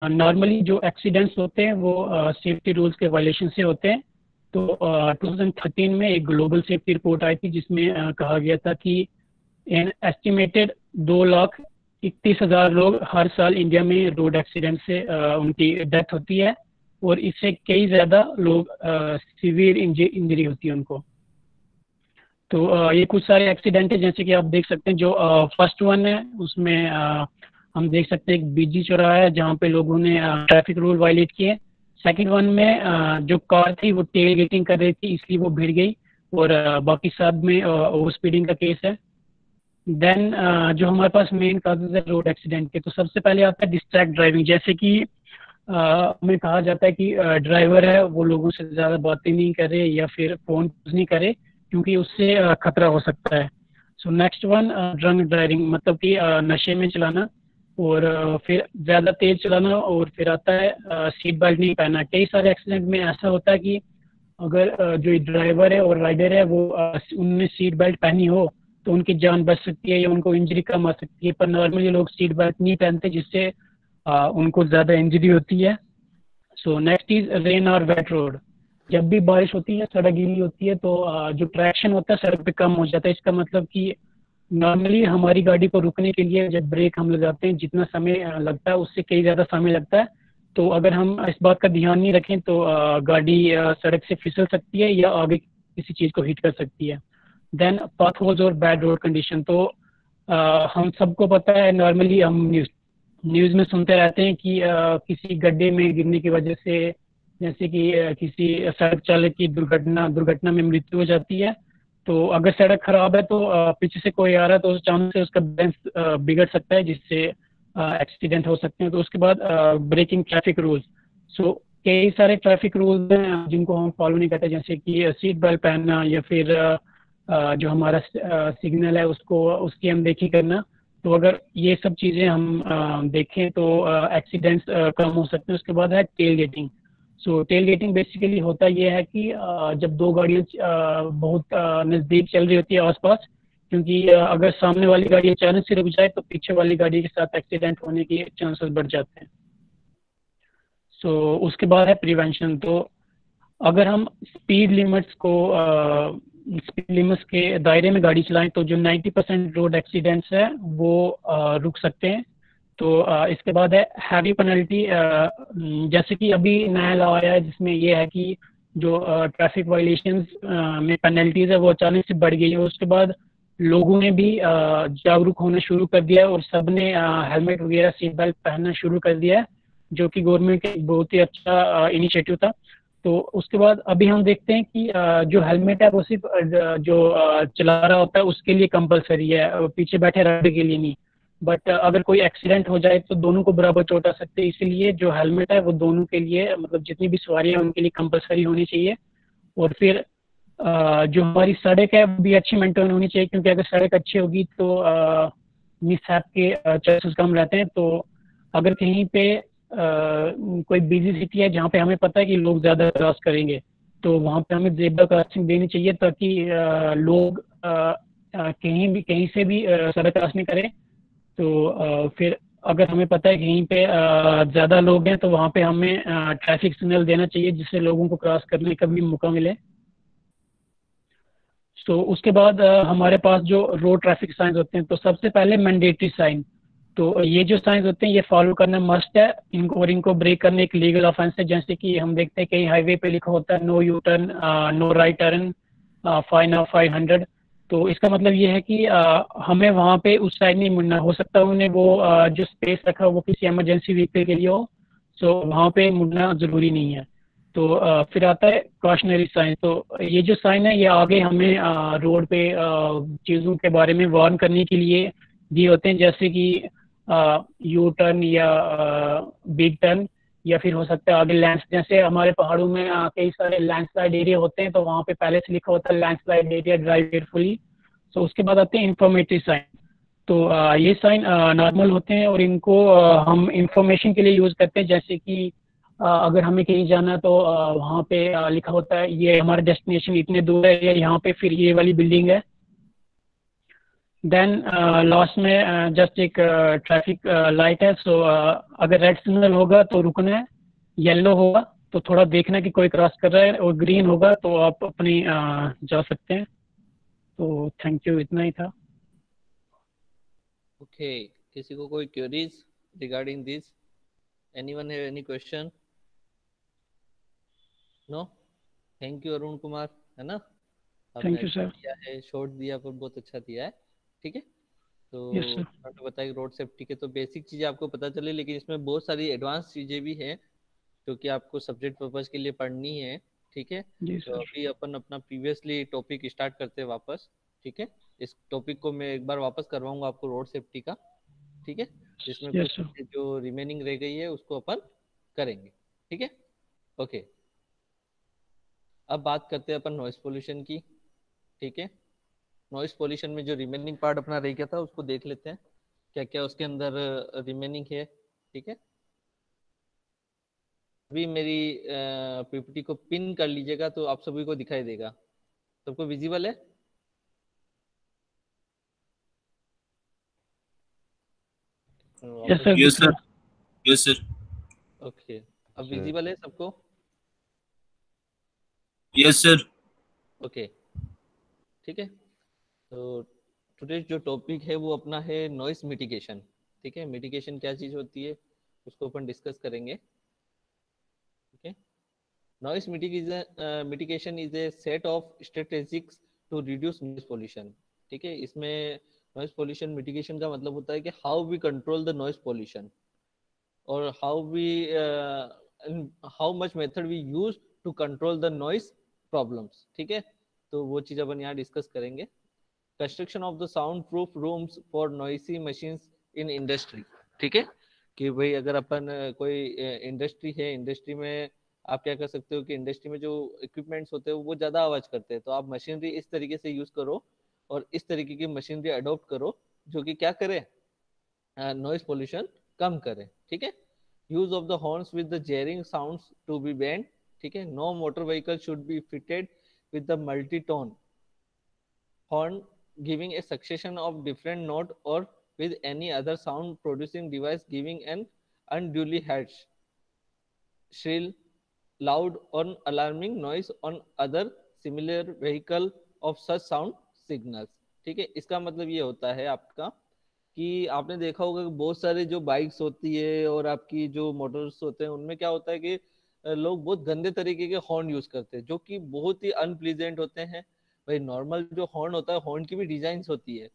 Normally जो accidents होते हैं वो सेफ्टी रूल्स के वायलेशन से होते हैं। तो 2013 में एक ग्लोबल सेफ्टी रिपोर्ट आई थी जिसमें कहा गया था कि एन एस्टिमेटेड 2,31,000 लोग हर साल इंडिया में रोड एक्सीडेंट से उनकी डेथ होती है, और इससे कई ज़्यादा लोग सीवियर इंजरी होती है उनको। तो ये कुछ सारे एक्सीडेंट है, जैसे कि आप देख सकते हैं। जो फर्स्ट वन है उसमें हम देख सकते हैं एक बीजी चौराहा है जहाँ पे लोगों ने ट्रैफिक रूल वायलेट किए। सेकंड वन में जो कार थी वो टेल गेटिंग कर रही थी, इसलिए वो भिड़ गई, और बाकी सब में ओवर स्पीडिंग का केस है। देन जो हमारे पास मेन काजेज है रोड एक्सीडेंट के, तो सबसे पहले आता है डिस्ट्रैक्ट ड्राइविंग। जैसे कि हमें कहा जाता है कि ड्राइवर है वो लोगों से ज़्यादा बातें नहीं करे या फिर फ़ोन यूज़ नहीं करे, क्योंकि उससे खतरा हो सकता है। So next one drunk driving, मतलब कि नशे में चलाना, और फिर ज़्यादा तेज चलाना, और फिर आता है सीट बेल्ट नहीं पहनना। कई सारे एक्सीडेंट में ऐसा होता है कि अगर जो ड्राइवर है और राइडर है वो उनने सीट बेल्ट पहनी हो तो उनकी जान बच सकती है या उनको इंजरी कम आ सकती है, पर नॉर्मली लोग सीट बेल्ट नहीं पहनते जिससे उनको ज़्यादा इंजरी होती है। सो नेक्स्ट इज रेन और वेट रोड। जब भी बारिश होती है, सड़क गीली होती है, तो जो ट्रैक्शन होता है सड़क पे कम हो जाता है। इसका मतलब कि नॉर्मली हमारी गाड़ी को रुकने के लिए जब ब्रेक हम लगाते हैं जितना समय लगता है उससे कई ज़्यादा समय लगता है। तो अगर हम इस बात का ध्यान नहीं रखें तो गाड़ी सड़क से फिसल सकती है या आगे किसी चीज़ को हिट कर सकती है। देन पाथ होल्स और बैड रोड कंडीशन। तो हम सबको पता है, नॉर्मली हम न्यूज़ में सुनते रहते हैं कि किसी गड्ढे में गिरने की वजह से, जैसे कि किसी सड़क चालक की दुर्घटना में मृत्यु हो जाती है। तो अगर सड़क खराब है तो पीछे से कोई आ रहा है तो चांस से उसका बैलेंस बिगड़ सकता है जिससे एक्सीडेंट हो सकते हैं। तो उसके बाद ब्रेकिंग ट्रैफिक रूल्स। सो कई सारे ट्रैफिक रूल्स हैं जिनको हम फॉलो नहीं करते, जैसे कि सीट बेल्ट पहनना या फिर जो हमारा सिग्नल है उसको उसकी अनदेखी करना। तो अगर ये सब चीज़ें हम देखें तो एक्सीडेंट्स कम हो सकते हैं। उसके बाद है tailgating. So tailgating basically होता ये है कि जब दो गाड़ियाँ बहुत नज़दीक चल रही होती है आसपास, क्योंकि अगर सामने वाली गाड़ी अचानक से रुक जाए तो पीछे वाली गाड़ी के साथ एक्सीडेंट होने के चांसेस बढ़ जाते हैं। सो उसके बाद है प्रिवेंशन। तो अगर हम स्पीड लिमिट्स के दायरे में गाड़ी चलाएं तो जो 90% रोड एक्सीडेंट्स है वो रुक सकते हैं। तो इसके बाद है हैवी पेनल्टी। जैसे कि अभी नया लॉ आया है जिसमें ये है कि जो ट्रैफिक वायलेशंस में पेनल्टीज है वो अचानक से बढ़ गई है। उसके बाद लोगों ने भी जागरूक होना शुरू कर दिया है और सब ने हेलमेट वगैरह सीट बेल्ट पहनना शुरू कर दिया है, जो कि गवर्नमेंट का बहुत ही अच्छा इनिशिएटिव था। तो उसके बाद अभी हम देखते हैं कि जो हेलमेट है वो सिर्फ जो चला रहा होता है उसके लिए कंपलसरी है, पीछे बैठे राइडर के लिए नहीं। बट अगर कोई एक्सीडेंट हो जाए तो दोनों को बराबर चोट आ सकती है, इसलिए जो हेलमेट है वो दोनों के लिए, मतलब जितनी भी सवारी है उनके लिए कंपलसरी होनी चाहिए। और फिर जो हमारी सड़क है वो भी अच्छी मेंटेन होनी चाहिए, क्योंकि अगर सड़क अच्छी होगी तो मिसहैप के चांसेस कम रहते हैं। तो अगर कहीं पे कोई बिजी सिटी है जहाँ पे हमें पता है कि लोग ज़्यादा क्रॉस करेंगे तो वहाँ पे हमें ज़ेब्रा क्रॉसिंग देनी चाहिए, ताकि लोग कहीं से भी सड़क क्रॉस नहीं करें। तो फिर अगर हमें पता है कि कहीं पे ज़्यादा लोग हैं तो वहाँ पे हमें ट्रैफिक सिग्नल देना चाहिए जिससे लोगों को क्रॉस करने का भी मौका मिले। तो उसके बाद हमारे पास जो रोड ट्रैफिक साइंस होते हैं, तो सबसे पहले मैंडेटरी साइन। तो ये जो साइंस होते हैं ये फॉलो करना मस्ट है, इनको ब्रेक करने एक लीगल ऑफेंस है। जैसे कि हम देखते हैं कई हाईवे पे लिखा होता है no U turn, no right turn, fine of 500। तो इसका मतलब ये है कि हमें वहाँ पे उस साइड नहीं मुड़ना। हो सकता है उन्हें वो जो स्पेस रखा वो किसी इमरजेंसी व्हीकल के लिए हो, सो वहाँ पे मुड़ना ज़रूरी नहीं है। तो फिर आता है कॉशनरी साइन। तो ये जो साइन है ये आगे हमें रोड पे चीज़ों के बारे में वार्न करने के लिए दिए होते हैं, जैसे कि यू टर्न या बिग टर्न, या फिर हो सकता है आगे लैंड, जैसे हमारे पहाड़ों में कई सारे लैंडस्लाइड एरिया होते हैं तो वहाँ पे पहले से लिखा होता है लैंडस्लाइड एरिया, ड्राइव केयरफुली। तो उसके बाद आते हैं इंफॉर्मेटिव साइन। तो ये साइन नॉर्मल होते हैं और इनको हम इंफॉर्मेशन के लिए यूज़ करते हैं, जैसे कि अगर हमें कहीं जाना तो वहाँ पे लिखा होता है ये हमारा डेस्टिनेशन इतने दूर है या यहाँ पे फिर ये वाली बिल्डिंग है। देन लास्ट में जस्ट एक ट्रैफिक लाइट है, सो अगर रेड सिग्नल होगा तो रुकना है, येलो होगा तो थोड़ा देखना कि कोई क्रॉस कर रहा है, और ग्रीन होगा तो आप अपनी जा सकते हैं। तो थैंक यू, इतना ही था। ओके, किसी को कोई queries regarding this? Anyone have any question? No? Thank you Arun Kumar, है ना? आपने थैंक यू अच्छा सर। दिया है, शॉर्ट दिया पर बहुत अच्छा दिया है। ठीक है, तो यस सर। आपने बताया रोड सेफ्टी के तो बेसिक चीजें आपको पता चली, लेकिन इसमें बहुत सारी एडवांस चीजें भी हैं जो कि आपको सब्जेक्ट पर्पज के लिए पढ़नी है। ठीक है, जी तो सर। अभी अपन अपना प्रीवियसली टॉपिक स्टार्ट करते हैं वापस। ठीक है, इस टॉपिक को मैं एक बार वापस करवाऊंगा आपको, रोड सेफ्टी का। ठीक है, जिसमें कुछ यस सर। चीजें जो रिमेनिंग रह गई है उसको अपन करेंगे। ठीक है, ओके। अब बात करते हैं अपन नॉइस पोल्यूशन की। ठीक है, नॉइस पोल्यूशन में जो रिमेनिंग पार्ट अपना रह गया था उसको देख लेते हैं, क्या क्या उसके अंदर रिमेनिंग है। ठीक है, अभी मेरी पीपीटी को पिन कर लीजिएगा तो आप सभी को दिखाई देगा। सबको विजिबल है? यस वापस सर, यस दिख सर। रहा यस सर। ओके, अब सर विजिबल है सबको? Yes sir. ओके, ठीक है। तो टुडे जो टॉपिक है वो अपना है नॉइस मिटिगेशन। ठीक है, मिटिगेशन क्या चीज होती है उसको अपन डिस्कस करेंगे। ठीक है, noise mitigation is a set of strategics to reduce noise pollution. ठीक है, इसमें नॉइस पोल्यूशन मिटिगेशन का मतलब होता है कि how we control the noise pollution, और how much method we use to control the noise problems. ठीक है, तो वो चीज अपन यहाँ डिस्कस करेंगे। Construction of the soundproof rooms for noisy machines in industry. ठीक है, कि भाई अगर अपन कोई इंडस्ट्री है, इंडस्ट्री में आप क्या कर सकते हो कि इंडस्ट्री में जो इक्विपमेंट्स होते हैं वो ज़्यादा आवाज़ करते हैं, तो आप मशीनरी इस तरीके से यूज़ करो और इस तरीके की मशीनरी अडॉप्ट करो जो कि क्या करे, नॉइज पोल्यूशन कम करे। ठीक है, use of the horns with the jarring sounds to be banned. ठीक है, no motor vehicle should be fitted with the multi tone horn giving a succession of different note or with any other sound producing device giving an unduly harsh, shrill, loud or alarming noise on other similar vehicle of such sound signals। ठीक है, इसका मतलब ये होता है आपका कि आपने देखा होगा कि बहुत सारे जो बाइक्स होती है और आपकी जो मोटर्स होते हैं उनमें क्या होता है कि लोग बहुत गंदे तरीके के हॉर्न यूज करते हैं जो कि बहुत ही अनप्लीजेंट होते हैं। भाई नॉर्मल जो हॉर्न होता है, हॉर्न की भी डिजाइन होती है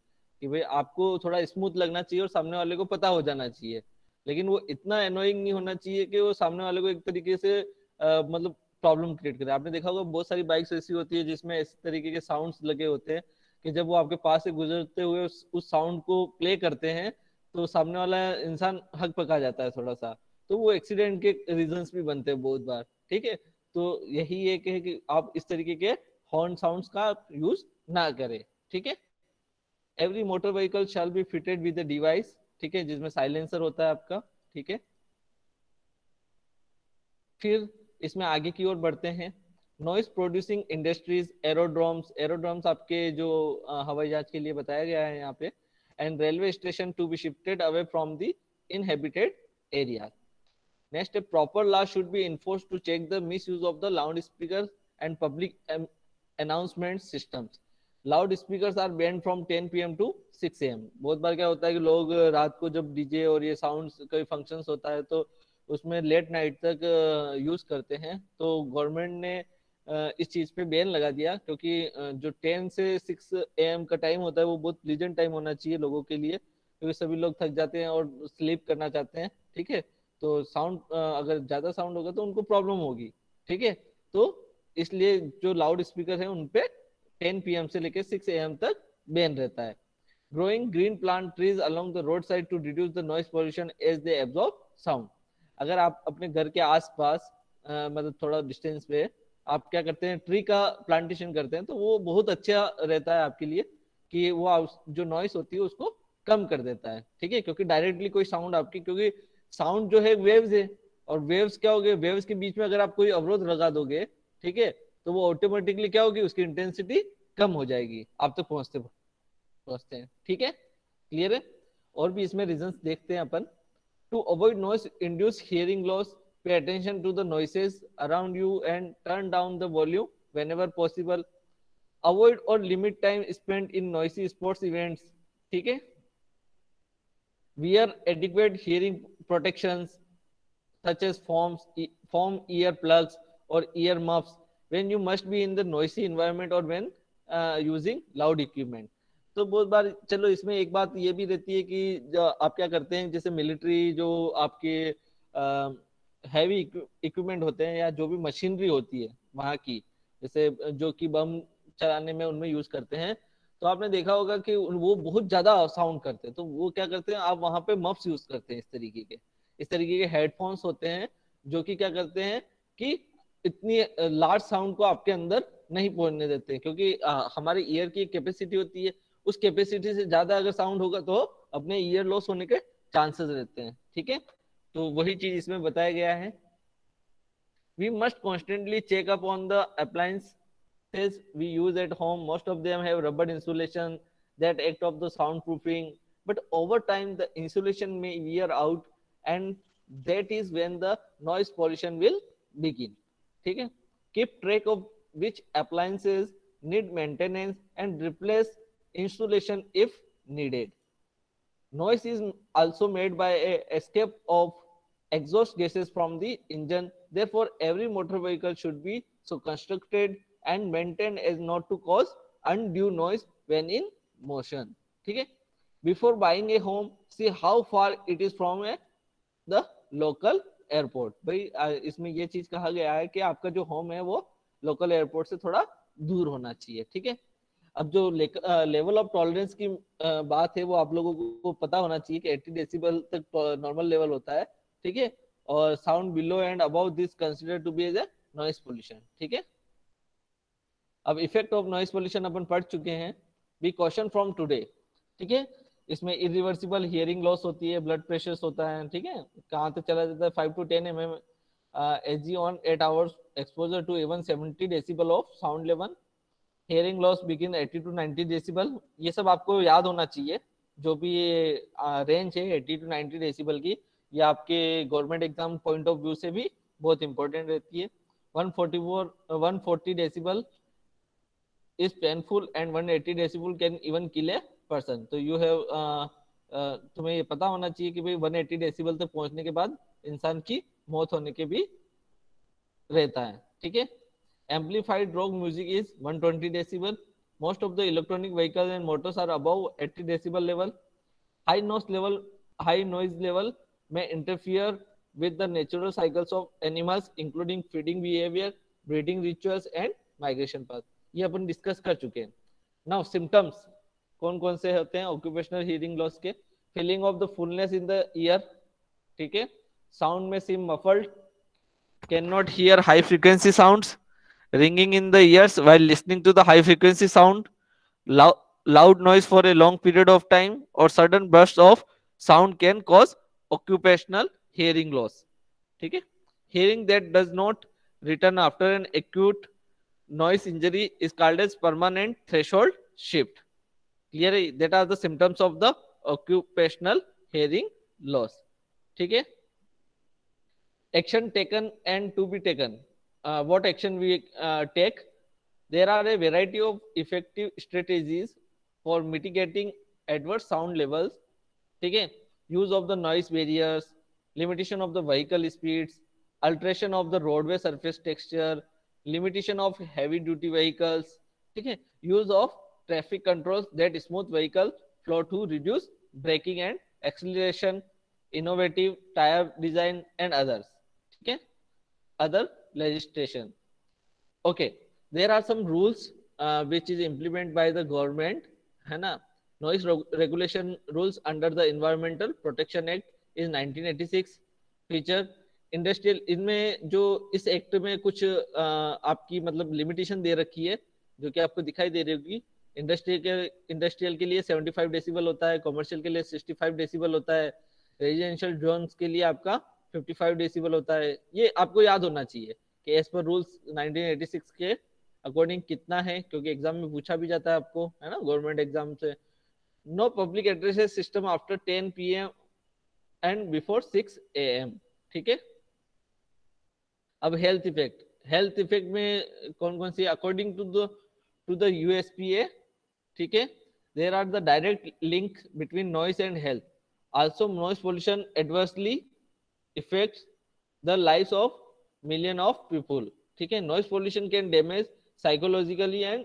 कि भाई आपको थोड़ा स्मूथ लगना चाहिए और सामने वाले को पता हो जाना चाहिए, लेकिन वो इतना एनोइंग नहीं होना चाहिए कि वो सामने वाले को एक तरीके से मतलब प्रॉब्लम क्रिएट करे। आपने देखा होगा बहुत सारी बाइक्स ऐसी होती है जिसमें इस तरीके के साउंड्स लगे होते हैं कि जब वो आपके पास से गुजरते हुए उस साउंड को प्ले करते हैं तो सामने वाला इंसान हक पका जाता है थोड़ा सा, तो वो एक्सीडेंट के रीजंस भी बनते हैं बहुत बार। ठीक है, तो यही एक है कि आप इस तरीके के हॉर्न साउंड्स का यूज ना करें। ठीक है, every motor vehicle shall be fitted with a device. ठीक है, जिसमें साइलेंसर होता है आपका। ठीक है, फिर इसमें आगे की ओर बढ़ते हैं। Noise producing industries, aerodromes, aerodromes आपके जो हवाई जहाज के लिए बताया गया है यहाँ पे, and railway station to be shifted away from the inhabited area. Next, a proper law should be enforced to check the misuse of the loudspeakers and public announcement systems. Loud speakers are banned from 10 PM to 6 AM। बहुत बार क्या होता है कि लोग रात को जब DJ और ये साउंड्स कोई फंक्शंस होता है तो उसमें लेट नाइट तक यूज करते हैं, तो गवर्नमेंट ने इस चीज पे बैन लगा दिया, क्योंकि जो 10 से 6 AM का टाइम होता है वो बहुत प्लीजेंट टाइम होना चाहिए लोगों के लिए, क्योंकि सभी लोग थक जाते हैं और स्लीप करना चाहते हैं। ठीक है, तो साउंड अगर ज्यादा साउंड होगा तो उनको प्रॉब्लम होगी। ठीक है, तो इसलिए जो लाउड स्पीकर है उनपे 10 PM से लेकर 6 AM तक बैन रहता है। Growing green plant trees along the road side to reduce the noise pollution as they absorb sound. अगर आप अपने घर के आसपास मतलब थोड़ा डिस्टेंस पे आप क्या करते हैं, ट्री का प्लांटेशन करते हैं, तो वो बहुत अच्छा रहता है आपके लिए कि वो जो नॉइस होती है उसको कम कर देता है। ठीक है, क्योंकि डायरेक्टली कोई साउंड आपकी, क्योंकि साउंड जो है वेव्स है, और वेव्स क्या हो गए, वेव्स के बीच में अगर आप कोई अवरोध लगा दोगे, ठीक है, तो वो ऑटोमेटिकली क्या होगी, उसकी इंटेंसिटी कम हो जाएगी आप तक पहुंचते। पहुंचते हैं, ठीक है, क्लियर है। और भी इसमें रीजंस देखते हैं अपन। To avoid noise induce hearing loss, pay attention to the noises around you and turn down the volume whenever possible. Avoid और limit time spent in noisy sports events, ठीक है। Wear adequate hearing protections such as foam ear plugs or ear muffs when you must be in the noisy environment or when using loud equipment. तो बहुत बार चलो इसमें एक बात ये भी रहती है कि आप क्या करते हैं, जैसे मिलिट्री जो आपके हैवी इक्विपमेंट होते हैं या जो भी मशीनरी होती है वहाँ की, जैसे जो कि बम चलाने में उनमें यूज करते हैं, तो आपने देखा होगा कि वो बहुत ज्यादा साउंड करते हैं, तो वो क्या करते हैं, आप वहां पे मफ्स यूज करते हैं, इस तरीके के हेडफोन्स होते हैं जो कि क्या करते हैं कि इतनी लार्ज साउंड को आपके अंदर नहीं पहुंचने देते हैं, क्योंकि हमारे ईयर की कैपेसिटी होती है, उस कैपेसिटी से ज्यादा अगर साउंड होगा तो अपने ईयर लॉस होने के चांसेस रहते हैं, ठीक है। तो वही चीज इसमें बताया गया है। We must constantly check up on the appliances we use at home. Most of them have rubber insulation that act of the soundproofing, but over time the insulation may wear out, and that is when the noise pollution will begin. ठीक है, keep track of which appliances need maintenance and replace insulation if needed. Noise is also made by a escape of exhaust gases from the engine. Therefore, every motor vehicle should be so constructed and maintained as not to cause undue noise when in motion. ठीक है, before buying a home, see how far it is from the local airport. भाई इसमें ये चीज कहा गया है कि आपका जो होम है वो लोकल एयरपोर्ट से थोड़ा दूर होना चाहिए, ठीक है। अब जो लेवल ऑफ टॉलरेंस की बात है वो आप लोगों को पता होना चाहिए कि 80 डेसिबल तक नॉर्मल लेवल होता है, ठीक है। और sound below and above this consider to be as a noise pollution, ठीक है। अब इफेक्ट ऑफ नॉइस पोल्यूशन अपन पढ़ चुके हैं। बी कॉशन फ्रॉम टुडे, ठीक है। इसमें इरिवर्सिबल हियरिंग लॉस होती है, ब्लड प्रेशर होता है, ठीक है, कहाँ तक चला जाता है 5 to 10 mm Hg on 8 hours exposure to even 70 decibel of sound level. Hearing loss begin 80 to 90 decibel. ये सब आपको याद होना चाहिए, जो भी ये रेंज है 80 to 90 डेसिबल की, ये आपके government exam point of view से भी बहुत इंपॉर्टेंट रहती है। 140 decibel is painful and 180 decibel can even kill a person. तो you have तुम्हें ये पता होना चाहिए कि भाई 180 डेसिबल तक पहुंचने के बाद इंसान की मौत होने के भी रहता है, ठीक है। Amplified rock music is 120 decibel. Most of the electronic vehicles and motors are above 80 decibel level. High noise level may interfere with the natural cycles of animals, including feeding behavior, breeding rituals, and migration path. ये अपन discuss कर चुके हैं। Now symptoms कौन कौन से होते हैं occupational hearing loss के? Feeling of the fullness in the ear, ठीक है। साउंड में seem muffled, can not hear high frequency sounds, ringing in the ears while listening to the high frequency sound, loud noise for a long period of time, or sudden bursts of sound can cause occupational hearing loss, ठीक है। Hearing that does not return after an acute noise injury is called as permanent threshold shift. Clear? That are the symptoms of the occupational hearing loss, ठीक है। Action taken and to be taken. What action we take? There are a variety of effective strategies for mitigating adverse sound levels, ठीक है। Use of the noise barriers, limitation of the vehicle speeds, alteration of the roadway surface texture, limitation of heavy duty vehicles, ठीक है। Use of traffic controls that smooth vehicle flow to reduce braking and acceleration, innovative tire design and others, ठीक है। Other legislation. Okay, there are some rules which is implemented by the government, है ना। Noise regulation rules under the Environmental Protection Act is 1986. Feature industrial, इनमें जो इस act में कुछ आपकी मतलब लिमिटेशन दे रखी है जो कि आपको दिखाई दे रही होगी। इंडस्ट्रियल के लिए 75 डेसिबल होता है, कमर्शियल के लिए 65 डेसिबल होता है, रेजिडेंशियल जोन्स के लिए आपका 55 डेसिबल होता है। ये आपको याद होना चाहिए कि एज पर रूल्स 1986 के अकॉर्डिंग कितना है, क्योंकि एग्जाम में पूछा भी जाता है आपको, है ना, गवर्नमेंट एग्जाम से। No public addresses system after 10 PM and before 6 AM। ठीक है। अब हेल्थ इफेक्ट में कौन कौन सी, अकॉर्डिंग टू द USPA, ठीक है, there are the direct link between noise and health. Also noise pollution adversely effects the lives of million of people. ठीक है। Noise pollution can damage psychologically and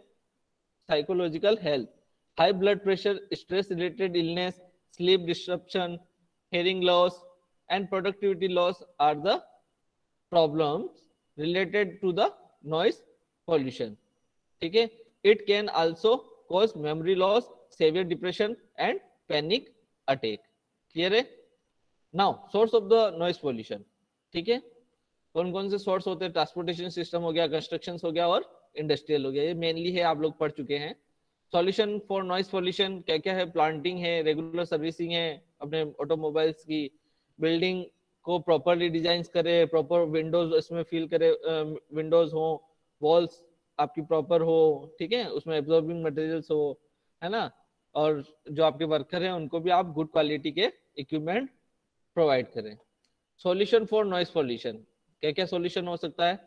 psychological health. High blood pressure, stress related illness, sleep disruption, hearing loss and productivity loss are the problems related to the noise pollution. ठीक है। It can also cause memory loss, severe depression and panic attack. Clear है? Now source of the noise pollution. ठीक है। कौन कौन से source होते हैं? ट्रांसपोर्टेशन सिस्टम हो गया, कंस्ट्रक्शन हो गया और इंडस्ट्रियल हो गया। ये मेनली है, आप लोग पढ़ चुके हैं। सॉल्यूशन फॉर नॉइस पोल्यूशन क्या क्या है? प्लांटिंग है, रेगुलर सर्विसिंग है अपने ऑटोमोबाइल्स की, बिल्डिंग को प्रॉपरली डिजाइन करे, प्रॉपर विंडोज इसमें फील करे, विंडोज हो, वॉल्स आपकी प्रॉपर हो, ठीक है, उसमें एब्जॉर्बिंग मटेरियल्स हो, है ना, और जो आपके वर्कर हैं उनको भी आप गुड क्वालिटी के इक्विपमेंट प्रोवाइड करें। सॉल्यूशन फॉर नॉइस पोल्यूशन क्या क्या सॉल्यूशन हो सकता है?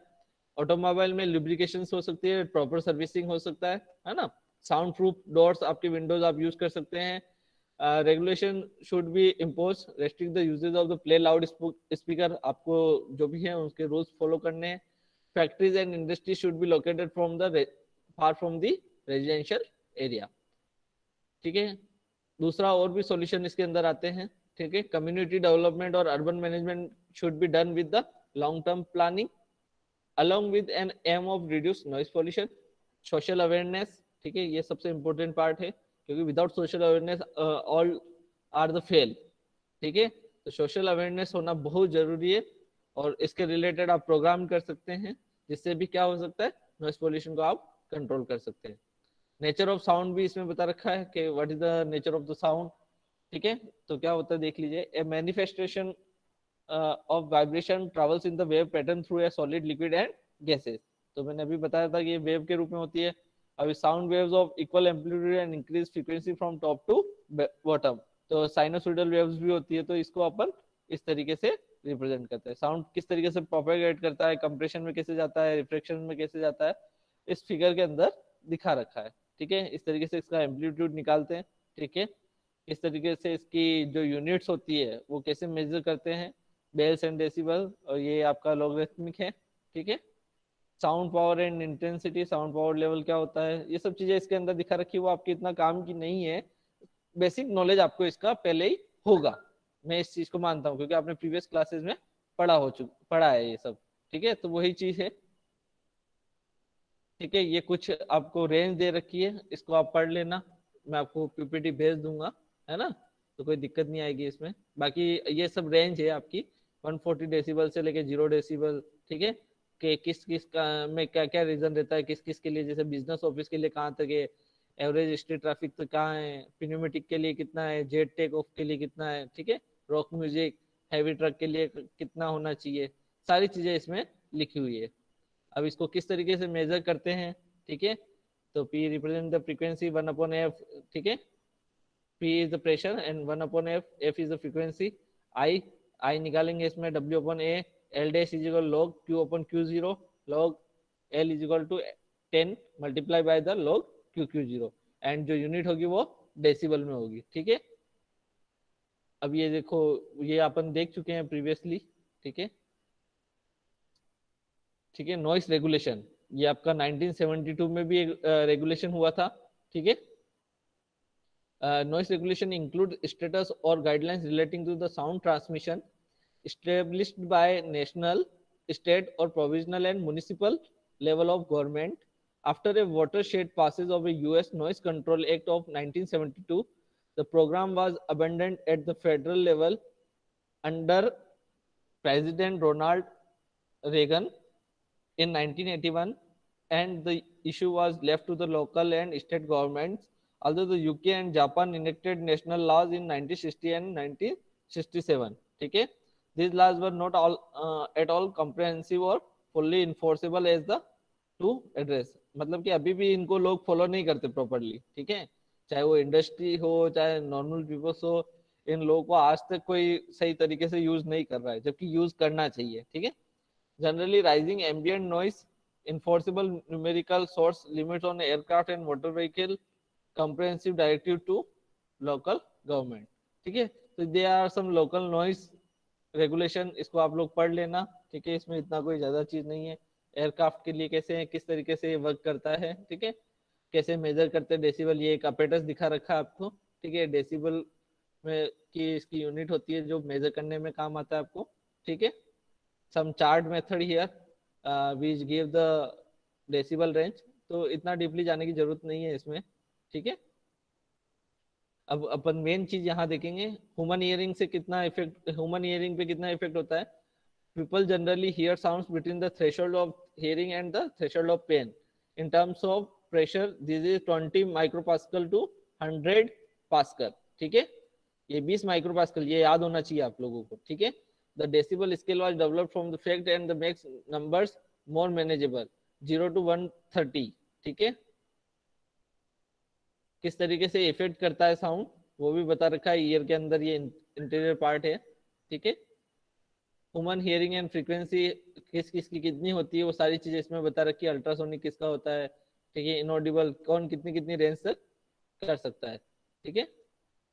ऑटोमोबाइल में लुब्रिकेशन हो सकती है, प्रॉपर सर्विसिंग हो सकता है ना। साउंड प्रूफ डोर्स आपके विंडोज आप यूज कर सकते हैं। Regulation should be impose restrict the usage of the play loud speaker, आपको जो भी है उसके रूल्स फॉलो करने हैं। Factories and industry should be located from the far from the residential area. ठीक है। दूसरा और भी सॉल्यूशन इसके अंदर आते हैं। ठीक है। कम्युनिटी डेवलपमेंट और urban management should be done with the long term planning along with an aim of reduce noise pollution. Social awareness, ठीक है, ये सबसे important part है, क्योंकि without social awareness all are the fail। ठीक है। तो सोशल अवेयरनेस होना बहुत जरूरी है, और इसके रिलेटेड आप प्रोग्राम कर सकते हैं, जिससे भी क्या हो सकता है, नॉइस पोल्यूशन को आप कंट्रोल कर सकते हैं। नेचर ऑफ साउंड भी इसमें बता रखा है कि what is the nature of the sound. ठीक है। तो क्या होता है देख लीजिए। ए manifestation of vibration travels in the wave pattern through a solid, liquid and gases। तो मैंने अभी बताया था कि ये वेव के रूप में होती है। अभी sound waves of equal amplitude and increase frequency from top to bottom, तो साइनोसॉइडल वेव्स भी होती है। तो इसको अपन इस तरीके से रिप्रेजेंट करते हैं। साउंड किस तरीके से प्रोपेगेट करता है, कंप्रेशन में कैसे जाता है, रिफ्लेक्शन में कैसे जाता है, इस फिगर के अंदर दिखा रखा है। ठीक है। इस तरीके से इसका एम्पलीट्यूड निकालते हैं। ठीक है। इस तरीके से इसकी जो यूनिट्स होती है वो कैसे मेजर करते हैं, बेल्स एंड डेसिबल, और ये आपका लॉगरिथमिक है। ठीक है। Sound power and intensity, sound power level क्या होता है, ये सब चीजें इसके अंदर दिखा रखी है। वो आपके इतना काम की नहीं है, बेसिक नॉलेज आपको इसका पहले ही होगा, मैं इस चीज को मानता हूँ, क्योंकि आपने प्रीवियस क्लासेस में पढ़ा है ये सब। ठीक है। तो वही चीज है। ठीक है। ये कुछ आपको रेंज दे रखी है, इसको आप पढ़ लेना, मैं आपको पीपीटी भेज दूंगा, है ना, तो कोई दिक्कत नहीं आएगी इसमें। बाकी ये सब रेंज है आपकी 140 डेसिबल से लेके 0 डेसिबल। ठीक है। कि किस किस का में क्या क्या रीजन रहता है, किस किस के लिए, जैसे बिजनेस ऑफिस के लिए कहाँ तक है, एवरेज स्ट्रीट ट्रैफिक तक कहाँ है, पिन्यूमेटिक के लिए कितना है, जेट टेक ऑफ के लिए कितना है, ठीक है, रॉक म्यूजिक, हैवी ट्रक के लिए कितना होना चाहिए, सारी चीजें इसमें लिखी हुई है। अब इसको किस तरीके से मेजर करते हैं, ठीक है, तो P represent the frequency 1/f। ठीक है। P is the pressure and 1/f, F is the frequency, I निकालेंगे इसमें W/A, L dash is equal log Q/Q0, log L is equal to 10 multiply by the log Q/Q0, एंड जो unit होगी वो decibel में होगी। ठीक है। अब ये देखो, ये अपन देख चुके हैं प्रीवियसली। ठीक है। ठीक है। नॉइस रेगुलेशन, ये आपका 1972 में भी एक रेगुलेशन हुआ था। ठीक है। Noise regulation include status or guidelines relating to the sound transmission established by national, state or provincial and municipal level of government. After a watershed passage of a US Noise Control Act of 1972, the program was abandoned at the federal level under President Ronald Reagan in 1981, and the issue was left to the local and state governments, although the UK and Japan enacted national laws in 1960 and 1967. ठीक है। These laws were not at all comprehensive or fully enforceable as the to address, मतलब कि अभी भी इनको लोग follow नहीं करते प्रॉपरली। ठीक है। चाहे वो इंडस्ट्री हो चाहे नॉर्मल पीपल्स हो, इन लोगों को आज तक कोई सही तरीके से यूज नहीं कर रहा है, जबकि यूज करना चाहिए। ठीक है, generally rising ambient noise enforceable numerical source limits on aircraft and motor vehicle comprehensive directive to local government। ठीक है, तो they are some local noise regulation, इसको आप लोग पढ़ लेना। ठीक है, इसमें इतना कोई ज्यादा चीज नहीं है। एयरक्राफ्ट के लिए कैसे है, किस तरीके से वर्क करता है, ठीक है, कैसे मेजर करते हैं डेसिबल, ये एक अपेटस दिखा रखा है आपको। ठीक है, डेसिबल में की इसकी यूनिट होती है जो मेजर करने में काम आता है आपको। ठीक है, some chart method here which give the decibel range, तो इतना डीपली जाने की जरूरत नहीं है इसमें। ठीक है, अब अपन मेन चीज यहाँ देखेंगे, ह्यूमन हियरिंग से कितना इफेक्ट, ह्यूमन हियरिंग पे कितना इफेक्ट होता है। People generally hear sounds between the threshold of hearing and the threshold of pain. In terms of pressure, this is 20 micropascal to 100 pascal। ठीक है, ये 20 माइक्रोपास्कल, ये याद होना चाहिए आप लोगों को। ठीक है, the decibel scale was developed from the fact and the makes numbers more manageable 0 to 130। ठीक है, किस तरीके से इफेक्ट करता है साउंड वो भी बता रखा है, ईयर के अंदर ये इंटीरियर पार्ट है। ठीक है, ह्यूमन हियरिंग एंड फ्रीक्वेंसी किस किस की कितनी होती है वो सारी चीजें इसमें बता रखी है। अल्ट्रासोनिक किसका होता है, ठीक है, इनऑडिबल कौन कितनी कितनी रेंज तक कर सकता है। ठीक है,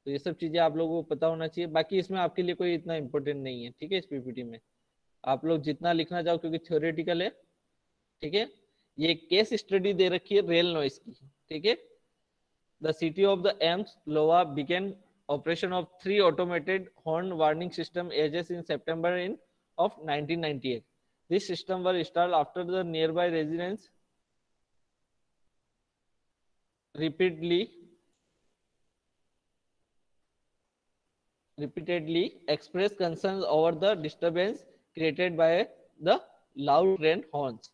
तो ये सब चीजें आप लोगों को पता होना चाहिए। बाकी इसमें आपके लिए कोई इतना इंपॉर्टेंट नहीं है। ठीक है, इस पीपीटी में आप लोग जितना लिखना चाहो क्योंकि थ्योरेटिकल है। ठीक है, ये केस स्टडी दे रखी है रेल नॉइस की। ठीक है, the city of the Ames Iowa began operation of 3 automated horn warning system AGS in September of 1998। This system were installed after the nearby residents repeatedly expressed concerns over the disturbance created by the loud train horns।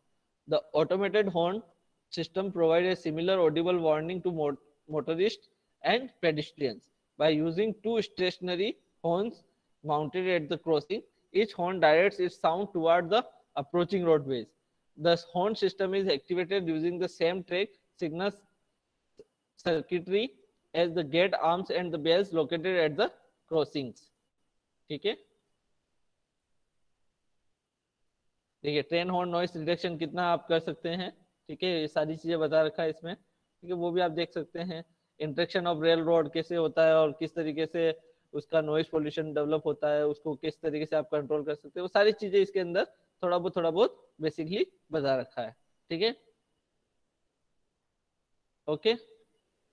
The automated horn system provided a similar audible warning to motorists and pedestrians by using 2 stationary horns mounted at the crossing. Each horn directs its sound toward the approaching roadways। The horn system is activated using the same track signal circuitry as the gate arms and the bells located at the crossings। ठीक है, देखिए train horn noise reduction कितना आप कर सकते हैं। ठीक है, ये सारी चीजें बता रखा है इसमें। ठीक है, वो भी आप देख सकते हैं। इंटरेक्शन ऑफ रेल रोड कैसे होता है और किस तरीके से उसका नॉइस पोल्यूशन डेवलप होता है, उसको किस तरीके से आप कंट्रोल कर सकते हैं, वो सारी चीजें इसके अंदर थोड़ा बहुत बेसिकली बता रखा है। ठीक है, ओके,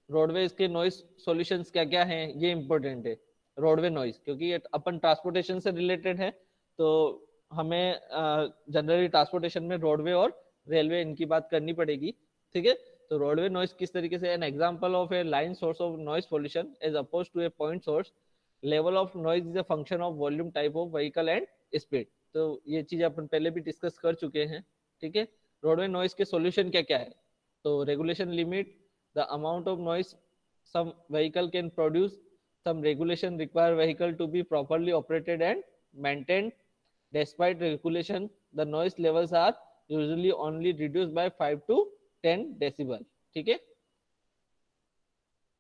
रोडवेज के नॉइस सॉल्यूशंस क्या क्या हैं ये इंपॉर्टेंट है। रोडवे नॉइस क्योंकि ये अपन ट्रांसपोर्टेशन से रिलेटेड है, तो हमें जनरली ट्रांसपोर्टेशन में रोडवे और रेलवे इनकी बात करनी पड़ेगी। ठीक है, तो रोडवे नॉइस किस तरीके से, an example of a line source of noise pollution as oppose to a point source. Level of noise is a function of volume, type of vehicle and speed. तो ये चीजें अपन पहले भी डिस्कस कर चुके हैं। ठीक है, रोडवे नॉइस के सॉल्यूशन क्या क्या है, तो regulation limit the amount of noise some vehicle can produce, some regulation require vehicle to be properly operated and maintained। Despite regulation, the noise levels are usually only reduced by 5 to 10 decibel। ठीक है,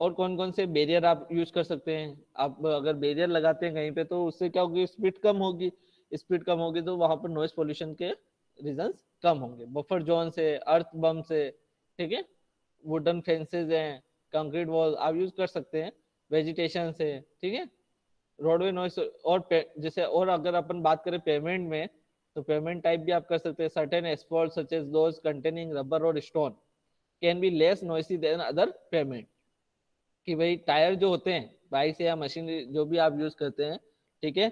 और कौन कौन से barrier आप use कर सकते हैं, आप अगर बैरियर लगाते हैं कहीं पे तो उससे क्या होगी, स्पीड कम होगी। स्पीड कम होगी तो वहां पर नॉइस पोल्यूशन के रीजंस कम होंगे। बफर जोन से, अर्थ बम से, ठीक है, वुडन फेंसेज हैं, कंक्रीट वॉल आप यूज कर सकते हैं, वेजिटेशन से। ठीक है, रोडवे नॉइस और जैसे, और अगर अपन बात करें पेमेंट में, तो पेमेंट टाइप भी आप कर सकते हैं। Certain asphalt such as those containing rubber और stone can be less noisy than other pavement. कि भाई टायर जो होते हैं बाइक से या मशीन जो भी आप यूज करते हैं, ठीक है,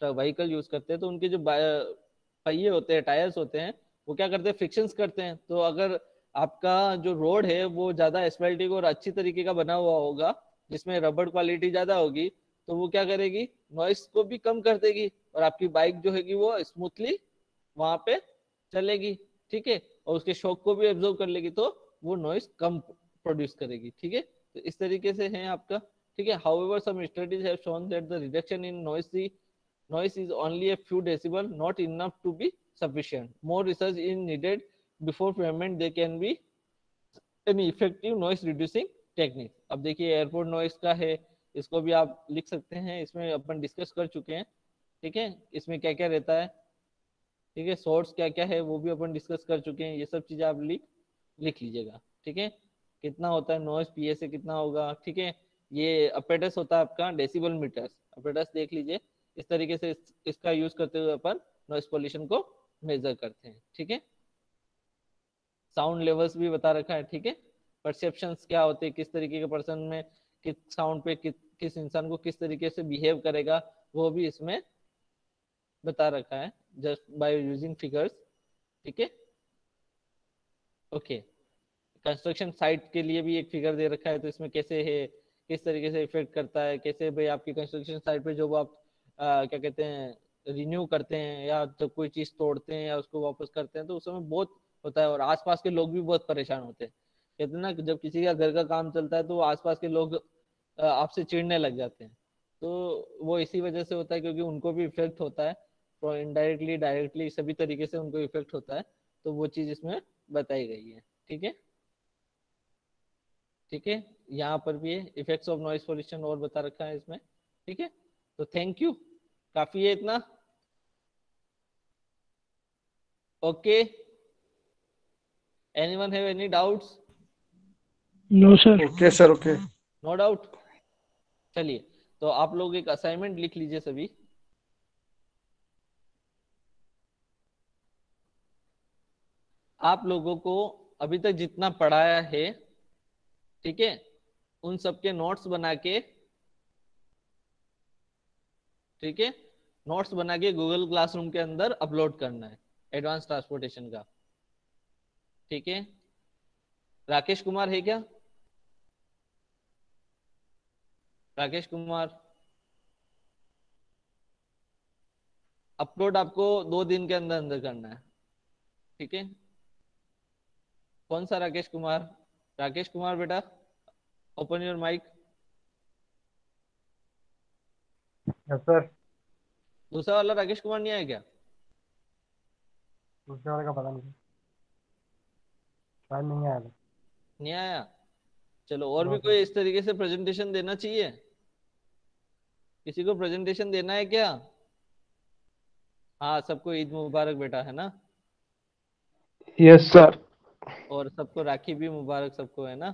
तो व्हीकल यूज करते हैं, तो उनके जो पहिए होते हैं, टायर्स होते हैं, वो क्या करते हैं, फ्रिक्शंस करते हैं। तो अगर आपका जो रोड है वो ज्यादा एस्फाल्टिक और अच्छी तरीके का बना हुआ होगा, जिसमें रबड़ क्वालिटी ज्यादा होगी, तो वो क्या करेगी, नॉइस को भी कम कर देगी और आपकी बाइक जो है वो स्मूथली वहां पे चलेगी। ठीक है, और उसके शॉक को भी एब्जॉर्ब कर लेगी, तो वो नॉइस कम प्रोड्यूस करेगी। ठीक है, तो इस तरीके से है आपका। ठीक है, however some studies have shown that the reduction in noise is only a few decibel, not enough to be sufficient। More research is needed before payment there can be an effective noise reducing technique. अब देखिए airport noise का है, इसको भी आप लिख सकते हैं, इसमें अपन डिस्कस कर चुके हैं, ठीक है। इसमें क्या क्या रहता है, ठीक है, सोर्स क्या क्या है वो भी अपन डिस्कस कर चुके हैं। ये सब चीजें आप लिख लीजिएगा, ठीक है। कितना होता है नॉइस, पीएसए कितना होगा, ठीक है। ये अपेटस होता है आपका डेसिबल मीटर्स, अपेटस देख लीजिए। इस तरीके से इसका यूज करते हुए अपन नॉइस पॉल्यूशन को मेजर करते हैं, ठीक है। साउंड लेवल्स भी बता रखा है, ठीक है। परसेप्शंस क्या होते हैं, किस तरीके के पर्सन में किस साउंड पे किस इंसान को किस तरीके से बिहेव करेगा, वो भी इसमें बता रखा है जस्ट बाय यूजिंग फिगर्स, ठीक है। ओके, कंस्ट्रक्शन साइट के लिए भी एक फिगर दे रखा है, तो इसमें कैसे है, किस तरीके से इफेक्ट करता है, कैसे भाई आपकी कंस्ट्रक्शन साइट पे जो आप क्या कहते हैं रिन्यू करते हैं या तो कोई चीज तोड़ते हैं या उसको वापस करते हैं, तो उस समय बहुत होता है और आसपास के लोग भी बहुत परेशान होते हैं। कहते हैं ना जब किसी का घर का काम चलता है तो आसपास के लोग आपसे चिढ़ने लग जाते हैं, तो वो इसी वजह से होता है क्योंकि उनको भी इफेक्ट होता है, तो इनडायरेक्टली डायरेक्टली सभी तरीके से उनको इफेक्ट होता है, तो वो चीज इसमें बताई गई है, ठीक है। ठीक है, यहाँ पर भी है इफेक्ट्स ऑफ नॉइस पोल्यूशन और बता रखा है इसमें, ठीक है। तो थैंक यू, काफी है इतना। Okay, anyone have any doubts? No sir. Okay sir, okay. No doubt. चलिए, तो आप लोग एक असाइनमेंट लिख लीजिए सभी। आप लोगों को अभी तक जितना पढ़ाया है, ठीक है, उन सबके नोट्स बना के, ठीक है, नोट्स बना के गूगल क्लासरूम के अंदर अपलोड करना है, एडवांस ट्रांसपोर्टेशन का, ठीक है। राकेश कुमार है क्या? राकेश कुमार, अपलोड आपको 2 दिन के अंदर अंदर करना है, ठीक है। कौन सा राकेश कुमार? राकेश कुमार बेटा, open your mic. Yes sir. दूसरा वाला राकेश कुमार नहीं आया क्या? दूसरे वाले का पता नहीं, शायद नहीं आया। नहीं आया, चलो। और भी नो कोई सर। इस तरीके से प्रेजेंटेशन देना चाहिए? किसी को प्रेजेंटेशन देना है क्या? हाँ, सबको ईद मुबारक बेटा, है ना। Yes sir. और सबको राखी भी मुबारक, सबको, है ना,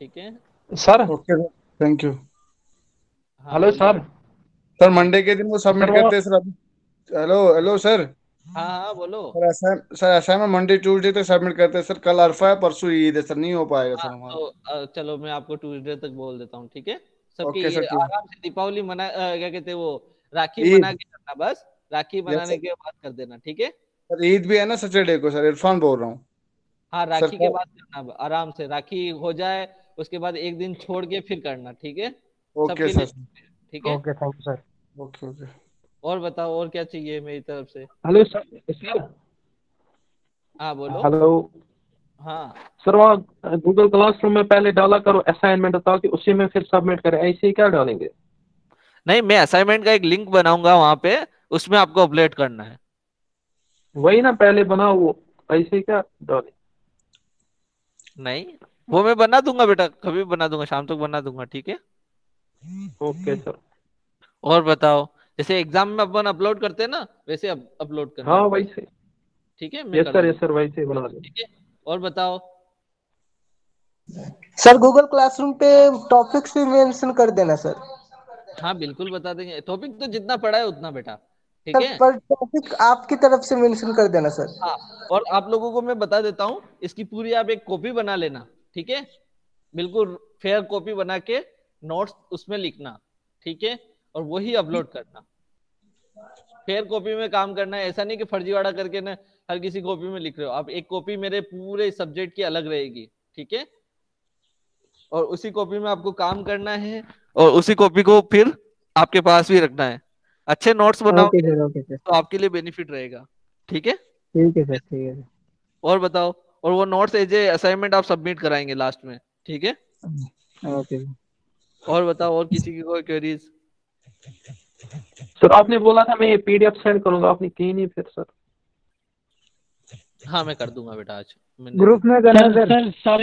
ठीक है। Sir okay sir, thank you. हाँ हेलो बोलिए। सर। सर मंडे के दिन वो सबमिट सर वो करते हैं सर अभी। Hello hello sir. हाँ हाँ बोलो। सर असाइनमेंट मंडे ट्यूसडे तक सबमिट करते हैं सर। कल अरफा है, परसों ईद है सर, नहीं हो पाएगा हाँ सर हमारा। तो चलो मैं आपको ट्यूसडे तक बोल देता हूँ, ठीक है। सबके ओके ये सर, ठीक। आराम से दीपावली मना क्या कहते हैं वो, राखी ईद। मना के करना बस, राखी यस बनाने सर। के बाद कर देना, ठीक है। सर ईद भी है ना सैटरडे को सर, इरफान बोल रहा हूँ। हाँ, सर राखी के बाद करना, आराम से राखी हो जाए उसके बाद एक दिन छोड़ के फिर करना, ठीक है। ओके सबके लिए, सर। ठीक है। Okay, thank you sir. Okay okay. और बताओ, और क्या चाहिए मेरी तरफ से? Hello sir. सर हाँ बोलो। हेलो हाँ सर, वहाँ गूगल क्लासरूम में पहले डाला करो असाइनमेंट ताकि उसी में फिर सबमिट करें, ऐसे ही क्या डालेंगे? नहीं, मैं असाइनमेंट का एक लिंक बनाऊंगा वहां पे, उसमें आपको अपलोड करना है। वही ना, पहले बनाओ वो, ऐसे ही क्या डालें? नहीं, वो मैं बना दूंगा बेटा, कभी बना दूंगा, शाम तक बना दूंगा, ठीक है। Okay sir. और बताओ, जैसे एग्जाम में अपन अपलोड करते हैं ना, वैसे अपलोड करना हाँ है आपको, वैसे। ठीक है, मैं कर यस दूंगा, सर वैसे ही बना दें। ठीक है। और बताओ। सर गूगल क्लासरूम पे टॉपिक्स भी मेंशन कर देना सर। हाँ बिल्कुल बता देंगे, टॉपिक तो जितना पढ़ा है उतना बेटा, ठीक सर है। पर टॉपिक आपकी तरफ से मेंशन कर देना सर। हाँ, और आप लोगों को मैं बता देता हूँ, इसकी पूरी आप एक कॉपी बना लेना, ठीक है। बिल्कुल फेयर कॉपी बना के नोट्स उसमें लिखना, ठीक है, और वही अपलोड करना। फेयर कॉपी में काम करना है, ऐसा नहीं कि फर्जीवाड़ा करके ना हर किसी कॉपी में लिख रहे हो आप। एक कॉपी मेरे पूरे सब्जेक्ट की अलग रहेगी, ठीक है, और उसी कॉपी में आपको काम करना है, और उसी कॉपी को फिर आपके पास भी रखना है। अच्छे नोट्स ओके बनाओगे सर, ओके सर। तो आपके लिए बेनिफिट रहेगा, ठीक है। ठीक है सर, ठीक है और बताओ, और वो नोट्स एज ए असाइनमेंट आप सबमिट कराएंगे लास्ट में, ठीक है। सर। Okay sir. और बताओ, और किसी की कोई क्वेरीज? सर आपने बोला था मैं ये पीडीएफ सेंड करूंगा, आपने की नहीं फिर सर? हाँ मैं कर दूंगा बेटा, आज मैंने ग्रुप में करना सर सर। सर सारे